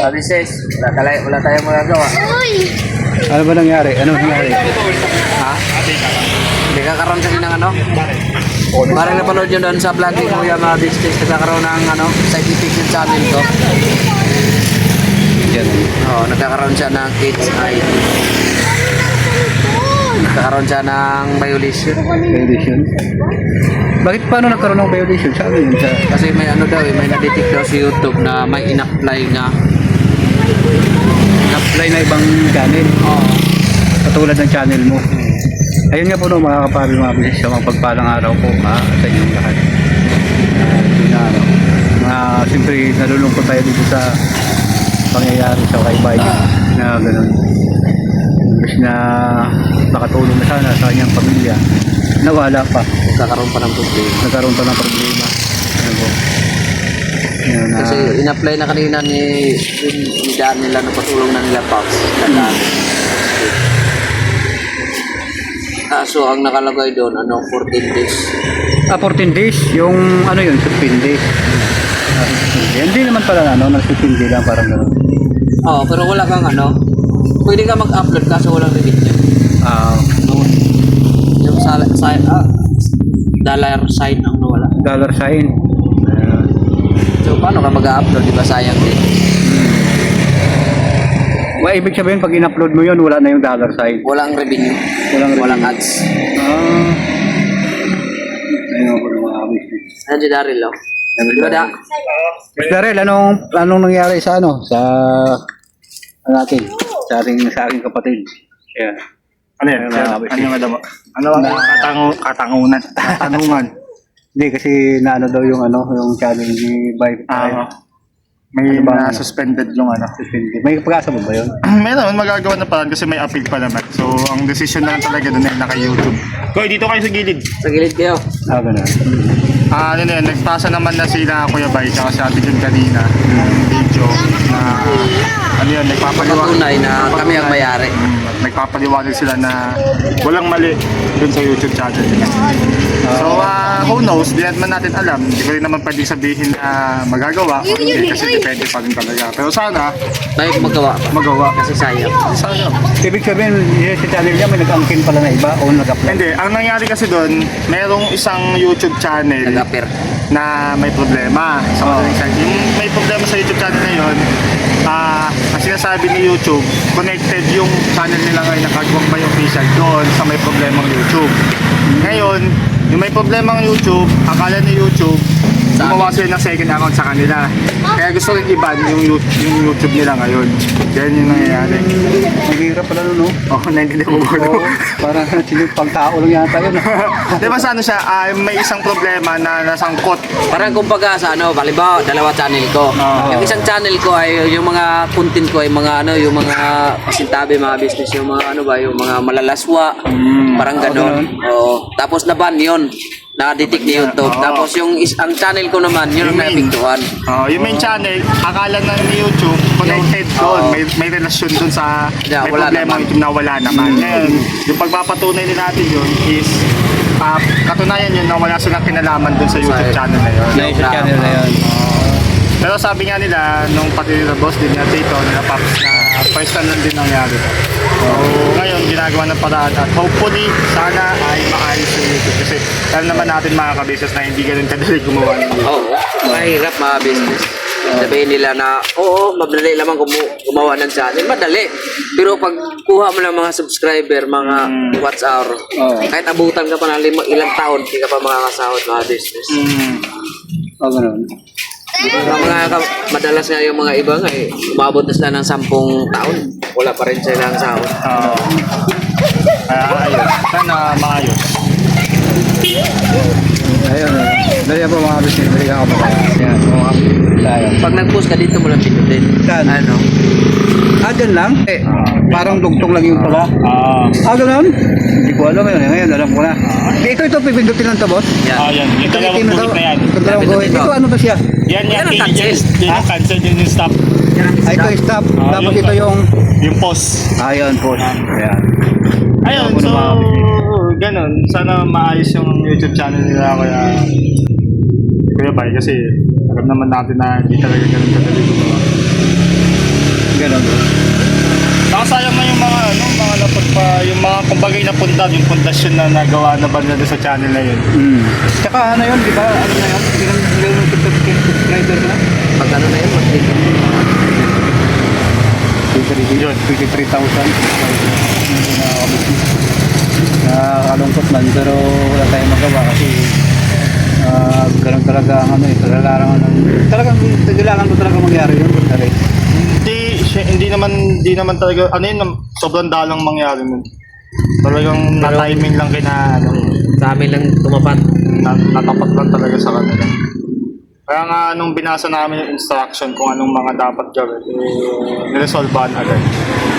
Sabi sis, wala tayong magagawa. Ano ba nangyari? Ano nangyari? Ha? Hindi kakaroon kasi ng ano? Parang napanood yun doon sa vlog ni Kuya mga business. Nagkakaroon ng ano, side effect yung channel ko. Yan. Oo, nagkakaroon siya ng HID. Nagkakaroon siya ng violation. Violation? Bakit paano nagkaroon ng violation? Saan yun? Kasi may ano daw, may na-detect daw sa YouTube na may in-apply nga. Apply na ibang channel. Oo. Katulad ng channel mo. Ayun nga po no, mga kapatid, mga business, sa mga pagpalang araw po sa inyong lahat. Siyempre nalulungkot tayo dito sa pangyayari sa Kaibay na gano'n. Imbes na makatulong na sana sa kanyang pamilya, nawala pa. Nagkakaroon pa ng problema. Nagkaroon pa ng problema. Ano po? Yun, Kasi in-apply na kanina ni Dan nila na patulong na nila Pops. So ang nakalagay doon, 14 days. 14 days? Yung ano yun, suspindi. Hindi naman pala nag-suspindi lang parang gano'n. Oo, pero wala kang pwede ka mag-upload kaso walang revenue. Yung dollar sign ang nawala. Dollar sign. So paano ka mag-upload, di ba sayang din? Well, ibig sabihin pag in-upload mo yun, wala na yung dollar sign. Walang revenue. Walang ads. Ayun po ng mga business. Ano si Daryl, oh? Di ba da? Mas Daryl, anong nangyari sa natin? Sa aking kapatid. Yeah. Ano yan? Ano yung alam mo? Ano ang katangungan? Hindi kasi daw yung yung channel ni Vibe. May na-suspended yung Suspended. May pag-asa mo ba yun? Meron, magagawa na parang kasi may appeal pa naman. So, ang decision na lang talaga doon ay naka-YouTube. Koy, dito kayo sa gilid. Sa gilid kayo. Ganun. Ano na yun, nagpasa naman na sila Kuya Bay, tsaka si Ate Jun kanina, yung video na, nagpapaliwanag. Patunay na kami ang mayari. Nagpapaliwanag sila na walang mali dun sa YouTube channel nila. So, who knows, di naman natin alam. Hindi ko rin naman pwedeng sabihin na magagawa o hindi kasi depende pa rin talaga. Pero sana, Tayo magawa kasi sayang. sayang. Ibig sabihin, yung sa channel niya may nag-angkin pala na iba o nag-apply? Hindi, ang nangyari kasi doon, merong isang YouTube channel Nag-appear. na may problema sa madaling sense. Yung may problema sa YouTube channel na yun, ang sinasabi ni YouTube, connected yung channel nila ngayon na Kagwang Bay Official doon sa may problemang YouTube. Ngayon, yung may problemang YouTube, akala ni YouTube, gumawa sila ng second account sa kanila. Kaya gusto rin i-ban yung YouTube nila ngayon. Yan yung nangyayari. Maghihirap pala no? Oo, naintindihan mo ba? Parang pang-tao lang yata yun. Di ba sa siya, may isang problema na nasangkot. Parang kumbaga sa halimbawa, dalawa channel ko. Yung isang channel ko ay yung mga content ko ay mga yung mga pasintabi, mga business, yung mga yung mga malalaswa. Parang gano'n. Oo. Tapos naban yun. Na-detect ni YouTube. Tapos ang channel ko naman, yun ang napintuhan. Yung main channel, akala na ni YouTube, connected doon. May relasyon doon sa may problema YouTube na wala naman. Ngayon, yung pagpapatunay din natin yun is katunayan yun na wala silang kinalaman doon sa YouTube channel na yun. Sa channel na yun. Pero sabi nga nila, nung pati nila boss din niya dito, nila Pops, na first time lang din nangyari. So, ngayon, ginagawa ng paraan at hopefully, sana ay maayos yung YouTube. Kasi alam naman natin mga kabisnes na hindi ganun kadali gumawa ng YouTube. Oo. Mahirap mga business. Sabihin nila na, madali lamang gumawa ng channel. Madali. Pero pag kuha mo ng mga subscriber, mga watch hour, kahit abutan ka pa ng ilang taon, hindi ka pa makakasahod mga business. Ganun. Madalas nga yung mga iba nga umabot na sila ng 10 taon. Wala pa rin sila ng sahod. Ayun. Sana maayos. Ayun. Dali po mga business. Dali ka ako yan. Pag nag-post ka dito mo lang pinutin. Saan? Dyan lang? Parang dugtong lang yung pala. Ganun? Hindi ko alam yun. Ngayon, alam ko na. Ito, pipindutin lang ito, boss? Yan. Yung dalawang guhit na yan. Ito, ano ba siya? Yan ang cancel. Yan ang cancel, yun yung stop. Ito yung stop. Tapos ito yung... Yung pause. Ayun, pause. Ayan. Ayun, so... Ganun. Sana maayos yung YouTube channel nila Kuya Bay kasi alam naman natin na hindi talaga ganun kadali gumawa. yung mga kumbaga na punta, yung pundasyon na nagawa na ba nila sa channel na yun. Tsaka ano yun, di ba? Ano na yun? Ilang subscriber na? Pag ano na yun, mag-video. 23,000 nakakalungkot man pero wala tayong magawa kasi ganun talaga ang ano eh talagang kailangan ko talaga mangyari yun Hindi naman talaga ano yun, sobrang dalang mangyari nun. Talagang na-timing lang ano, Sa amin lang tumapat. natapat lang talaga sa kanila. Kaya nga nung binasa namin yung instruction kung anong mga dapat gawin, niresolvean agad.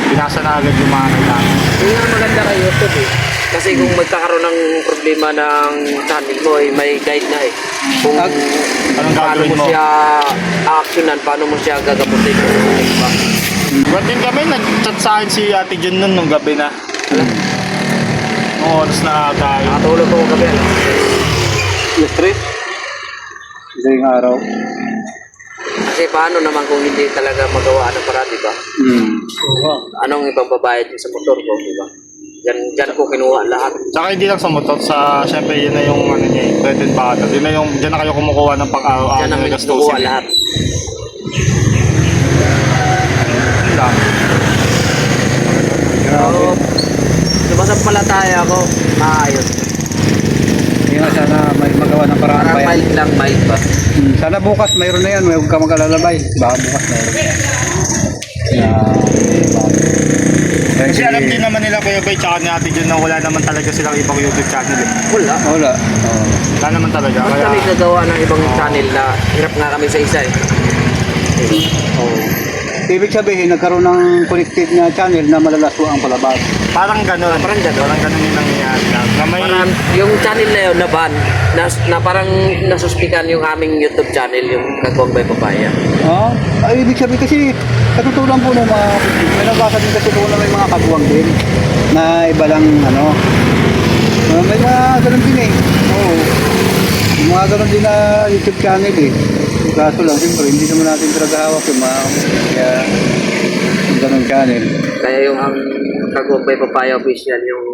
Binasa na agad yung mga kailangan. Yun nga maganda kay YouTube eh. Kasi kung magkakaroon ng problema ng channel mo, eh, may guide na eh. Kung Anong paano gagawin mo mo? siya actionan, paano mo siya gagamutin. Diba? Ba't din kami, nag-chat sa akin si Ate Jun nun nung gabi na. Nung oras na tayo. Nakatulog ko gabi. yung street isa yung araw Kasi paano naman kung hindi talaga magawa ng para, diba? Anong ipagbabayad mo sa motor ko, diba? Diyan ko kinuha lahat. Saka hindi lang sa motor, syempre yun na yung ano niya, bread and butter. Yun na yung, dyan na kayo kumukuha ng pang-araw-araw Diyan na namin gastusin. kinuha lahat. Yun lang. So, sumasampalataya ako, maayos. kaya sana may magawa ng paraan Parang pa yan mild lang, mild ba? sana bukas mayroon na yan huwag ka mag-alalabay baka bukas mayroon Kasi alam din naman nila Kuya Bay, tsaka ni Ate Jun na wala naman talaga silang ibang YouTube channel eh. Wala. wala Wala naman talaga. Ba't Kaya, kami gagawa ng ibang channel na hirap nga kami sa isa eh. ibig sabihin nagkaroon ng connected na channel na malalaswa ang palabas parang gano'n. Parang gano'n. Parang gano'n yung nangyayari lang. Na may, Parang yung channel na yun na ban, na parang nasuspikan yung aming YouTube channel, yung Kagwang by Papaya. Ay, ibig sabihin kasi katutulan po ng mga may nabasa din kasi doon na may mga kagwang din na iba lang ano may mga ganun din eh oo yung mga ganun din na YouTube channel eh kaso lang siyempre hindi naman natin talaga hawak yung mga kaya yung ganun channel Kaya yung ang Kagwang by Papaya official, yung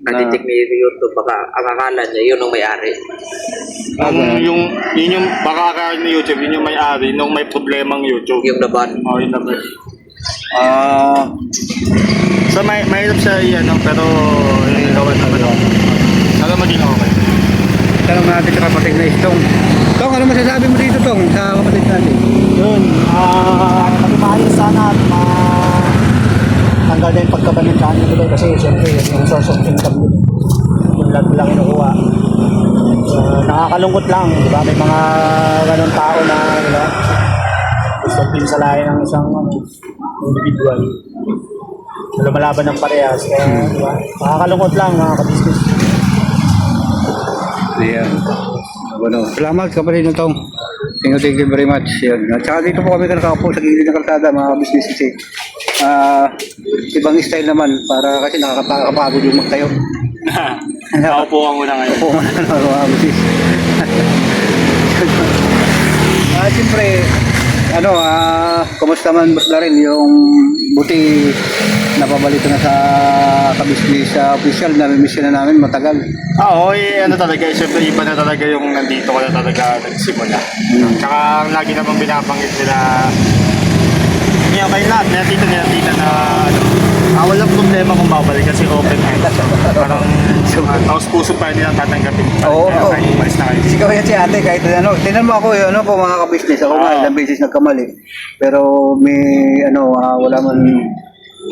naditik ni YouTube, baka ang akala niya, yun ang may-ari. yun yung baka akala ni YouTube, yun yung may-ari nung may problemang YouTube. Yung naban. Oh, yun na ba. ah So mahirap siya yan, pero yung gawan naman ako. Sana maging okay. tanong natin sa kapatid na Tong Tong, ano masasabi mo dito Tong sa kapatid natin? Yun, maayos sana at tanggal na yung pagkabaling channel nila kasi siyempre yung source of income nila. Yung lahat lang kinukuha. Nakakalungkot lang, di ba? May mga ganun tao na diba, gusto pinsalain ng isang individual na lumalaban ng parehas. Kaya, di ba? Nakakalungkot lang mga ka-business. Ayan. Salamat kapatid na Tong. Thank you very much. Yan. At saka dito po kami nakaupo sa gilid ng kalsada mga business kasi ibang style naman para kasi nakakapagod yung magtayo. Nakaupuan ko na ngayon. Opo mga business. Siyempre, kumusta man basta rin yung buti napabalik na sa kabisnes sa official na mission na namin matagal. Oo, ano talaga, siyempre iba na talaga yung nandito ko na talaga nagsimula. Tsaka ang lagi namang binabanggit nila, niya kayo lahat, nila na walang problema kung babalik kasi open mind. Parang taos puso pa rin nilang tatanggapin. Oo. Kahit umalis na kayo. Ikaw yan si ate, kahit tinan mo ako yun, po mga kabisnes, ako nga ilang beses nagkamali. Pero may,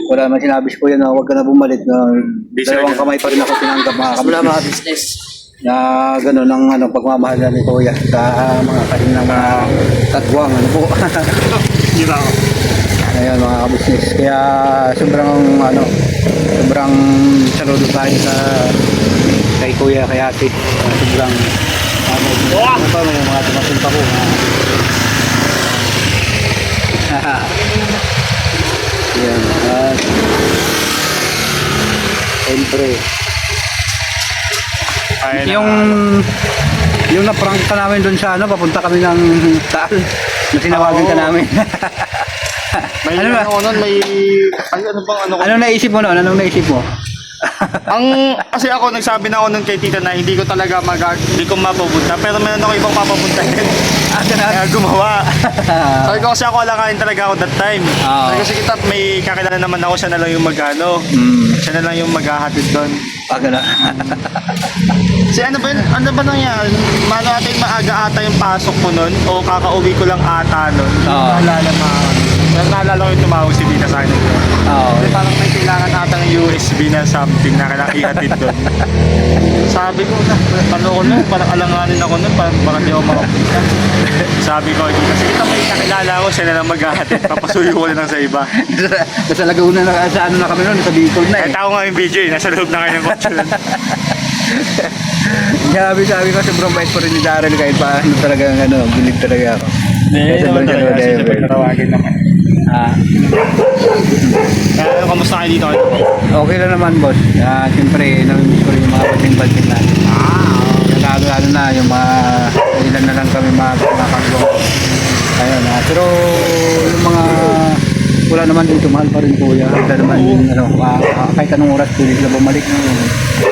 wala man sinabi ko yan na huwag ka na bumalik na dalawang kamay pa rin ako tinanggap mga Wala mga kabisnes. business. Na gano'n ang pagmamahal ni Kuya sa mga kanyang mga kagwang, po. Yun ako. Ayan mga kabisnes. Kaya sobrang saludo tayo kay Kuya, kay ate. Sobrang may mga tumasin pa po. Yan. Siyempre. Yung na-prank ka namin doon sa papunta kami ng Taal. Na tinawagan ka namin. May Ano ba? ano nun, may... Ay, ano bang ano ko? Anong naisip mo noon? Anong naisip mo? Kasi ako nagsabi na ako nun kay tita na hindi ko talaga hindi ko mapupunta pero meron ako ibang papapuntahin. Kaya gumawa. Sabi ko kasi ako alanganin talaga ako that time. Oo. Sabi ko sige tap, may kakilala naman ako, siya na lang yung magano. Siya na lang yung maghahatid doon. Pagala. Si ano ba yun? Ano ba nangyari? Mano ata yung maaga ata yung pasok ko nun o kakauwi ko lang ata nun. Hindi ko Oo. naalala pero naalala ko yung tumawag si Dina sa akin. Oo. Kasi parang may kailangan atang USB na something na kailangan ihatid doon. Sabi ko na, ano ko nun, parang alanganin ako nun, parang baka di ako makapunta. Sabi ko, kasi kita may kakilala ko, siya na lang maghahatid, papasuyo ko lang sa iba. Nasa Laguna na, sa ano na kami noon, sa Bicol na Kahit ako nga yung video nasa loob na kayo ng kotse nun. Sabi ko, sobrang bait pa rin ni Daryl kahit paano talaga, bilib talaga ako. Hindi Sobrang naman talaga, driver. siyempre natawagin naman. Kaya kamusta kayo dito? Okay lang naman, boss. Siyempre, namiss ko rin yung mga bating-bating natin. Nagagano na, yung mga ilan na lang kami mga kagawang. Ayun, pero yung mga wala naman dito, mahal pa rin kuya. Wala naman, kahit anong oras pwede sila bumalik.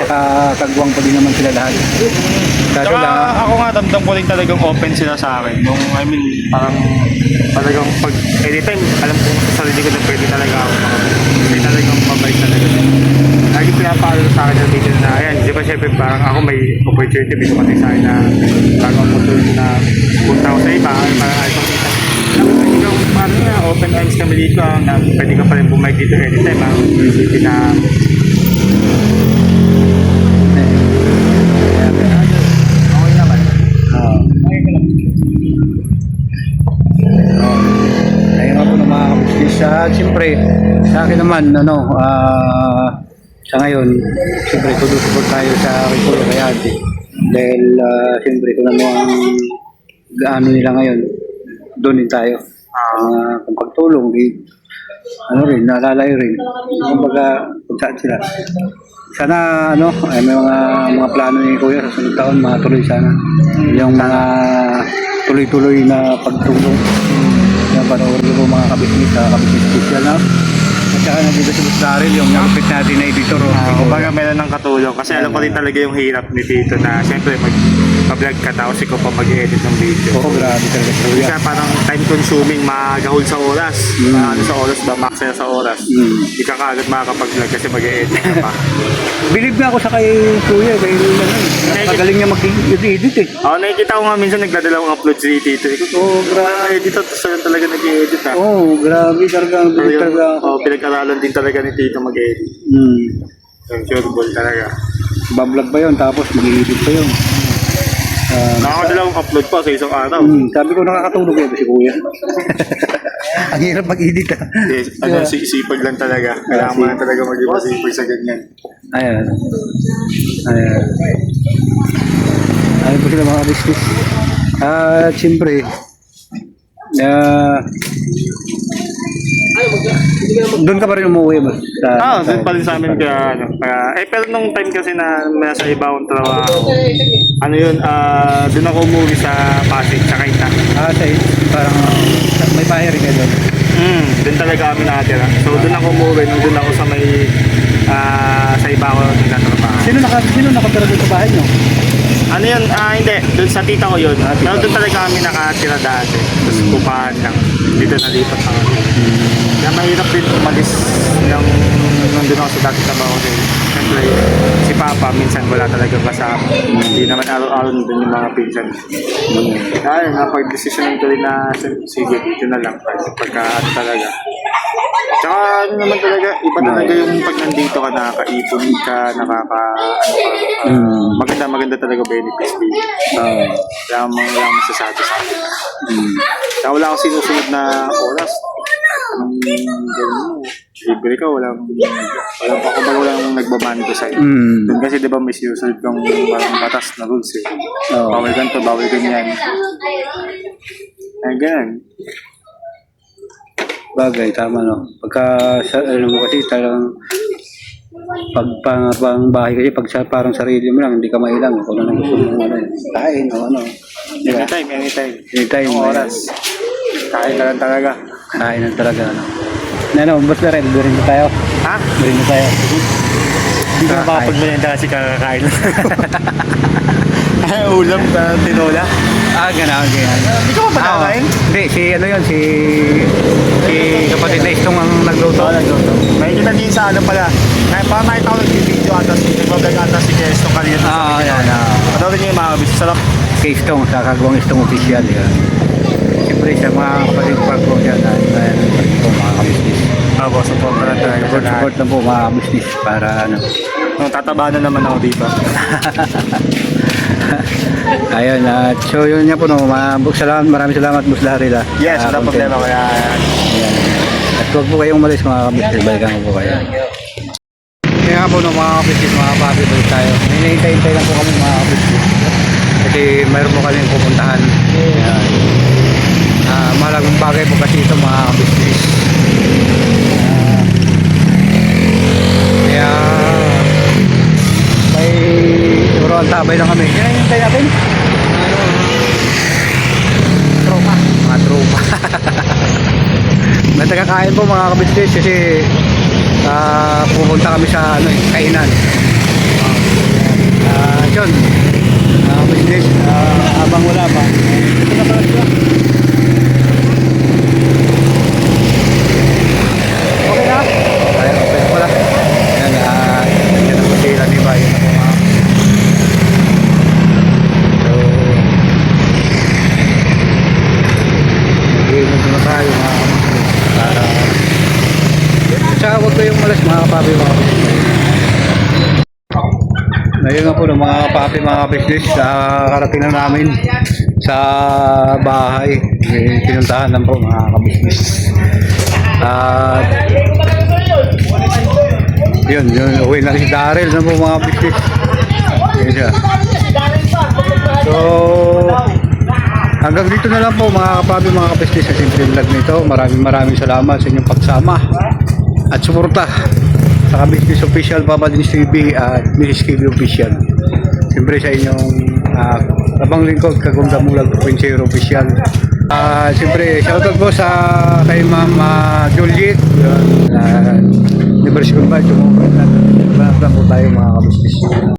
Saka kagawang pa din naman sila lahat. Kaso Saka lang, ako nga damdam ko rin talagang open sila sa akin. Nung parang talagang pag anytime alam ko sa sarili ko na pwede talaga ako may talagang mabait talaga. Lagi pinapalo sa akin na dito na ayan, di ba syempre parang ako may opportunity may kumatay sa akin na bago opportunity na punta ako sa iba, parang ayaw kong kita. Pwede kang parang open arms kami dito na pwede ka pa rin bumalik dito anytime. Isipin na okay naman. ayun nga po ng mga kabisnes. Siyempre, sa akin naman, sa ngayon, siyempre, tutuport tayo sa aking kuya kay ate. Dahil, siyempre, kung ano ang gaano nila ngayon, doon din tayo. Kung pagtulong, naalalayo rin. Kumbaga, kung saan sila. Sana, ay may mga plano ni kuya sa sunod taon, mga tuloy sana. Yung mga tuloy-tuloy na pagtulong. Yung panoorin ko mga kabisnes, kabisnes special na. At saka nandito si Boss Daryl, yung malupit natin na editor. Kumbaga meron ng katulong kasi alam ko rin talaga yung hirap ni Tito na siyempre mag-vlog ka tapos ikaw pa mag-edit ng video. Oo, grabe talaga si kuya. Kasi parang time consuming, magahol sa oras. Sa oras ba, max sa oras. Hindi ka kaagad makakapag-vlog kasi mag-edit ka pa. Believe na ako sa kay kuya, kay magaling niya mag-edit eh. Nakikita ko nga minsan nagdadalawang upload si Tito. Oo, grabe. Dito sila talaga nag-edit ha. Oo, grabe talaga. Believe talaga ako. Pinag-aralan din talaga ni Tito mag-edit. Yung sure ball talaga. Bablog pa yun, tapos mag-edit pa yun. Nakakadalawang upload pa sa isang araw. Sabi ko nakakatulog yun si kuya. Ang hirap mag-edit ah. Sipag lang talaga. Kailangan mo na talaga mag-iba sipag sa ganyan. Ayan. Ayun po sila mga business. At siyempre, doon ka pa rin umuwi ba? Doon pa rin sa amin kaya pero nung time kasi na nasa iba akong trabaho, doon ako umuwi sa Pasig, sa Kaita. Parang may bahay rin kayo doon. Doon talaga kami nakatira. So doon ako umuwi, nung doon ako sa may sa iba ako nagtatrabaho. Sino nakatira doon sa bahay nyo? Hindi. Doon sa tita ko yun. Pero doon talaga kami nakatira dati. Tapos pupahan lang. Dito nalipat ako. Kaya mahirap din umalis nandun ako sa dati trabaho ko. Siyempre, si Papa minsan wala talagang kasama. Hindi naman araw-araw nandun yung mga pinsan. Kaya napag-desisyonan ko rin na sige, dito na lang. Pagka talaga. Tsaka naman talaga, iba talaga yung pag nandito ka, nakakaipon ka, maganda talaga benefits dito. Wala mo masasabi sa akin. Kaya wala akong sinusunod na oras. Libre ka, walang nagbabando sa'yo. Doon kasi diba may sinusunod kang batas na rules eh. Bawal ganito, bawal ganyan. Ay, ganyan. Bagay, tama no. Pagka, kasi talagang pang bahay kasi parang sarili mo lang, hindi ka mailang kung ano gusto mo kain o ano. Anytime. Anytime. Yung oras. Kain ka lang talaga. Kainan talaga. Ano, ba't na rin? Birin na tayo. Ha? Birin na tayo. Hindi ko makapagmerienda kasi kakakain lang. Ulam na tinola. Gano'n. Hindi ko pa nakakain. Hindi, si ano yun, si kapatid na Istong ang nagluto. May kita din sa ano pala. Kaya pa nakita ko nag-video ata, nag-vlog ata si Kesto kanina. Yan. Panoorin niyo yung mga kabis. Sarap. Si Istong, sa Kagawang Istong official. Yan. Siyempre sa mga kapatid ko yan, mga kabisnis. Ako, support na lang talaga sa lahat. Support lang po mga business para ano. Tataba na naman ako dito. Ayun, so yun nga po no, maraming salamat Boss Larry la. Yes, wala problema kaya. Ayan. At huwag po kayong umalis mga kabisnes, balikan ko po kayo. Kaya nga po no, mga kabisnes, mga papi, balik tayo. Hinihintay-hintay lang po kami mga kabisnes. Kasi mayroon po kami pupuntahan. Ayan. Malagang bagay po kasi ito mga kabisnes. Kaya may siguro ang tabay lang kami. Yan yung hintay natin. Mga tropa. May tagakain po mga kabisnes kasi pupunta kami sa kainan. Yun. Kabisnes, abang wala pa. Ito na pala siya. Okay na? Ay, okay na pala. Yan, yan ang masira ni Bayo na po mga. So, mag-iinod na tayo mga para tsaka huwag kayong malas mga kapapi mga business. Ngayon nga po ng mga kapapi mga business, karating na namin sa bahay. Pinuntahan lang po mga kabisnes. At yun, uwi na si Daryl na po mga business. Yun siya. So, hanggang dito na lang po mga kapabi, mga kabisnes sa simple vlog nito. Maraming salamat sa inyong pagsama at suporta sa Kabisnes Official, Papa Dins TV at Mrs. KB Official. Siyempre sa inyong abang lingkod, Kagong Damulag 2.0 Official. Siyempre, shoutout po sa kay Ma'am Juliet. Never sure ba, tumupad na po tayo mga kabisnes.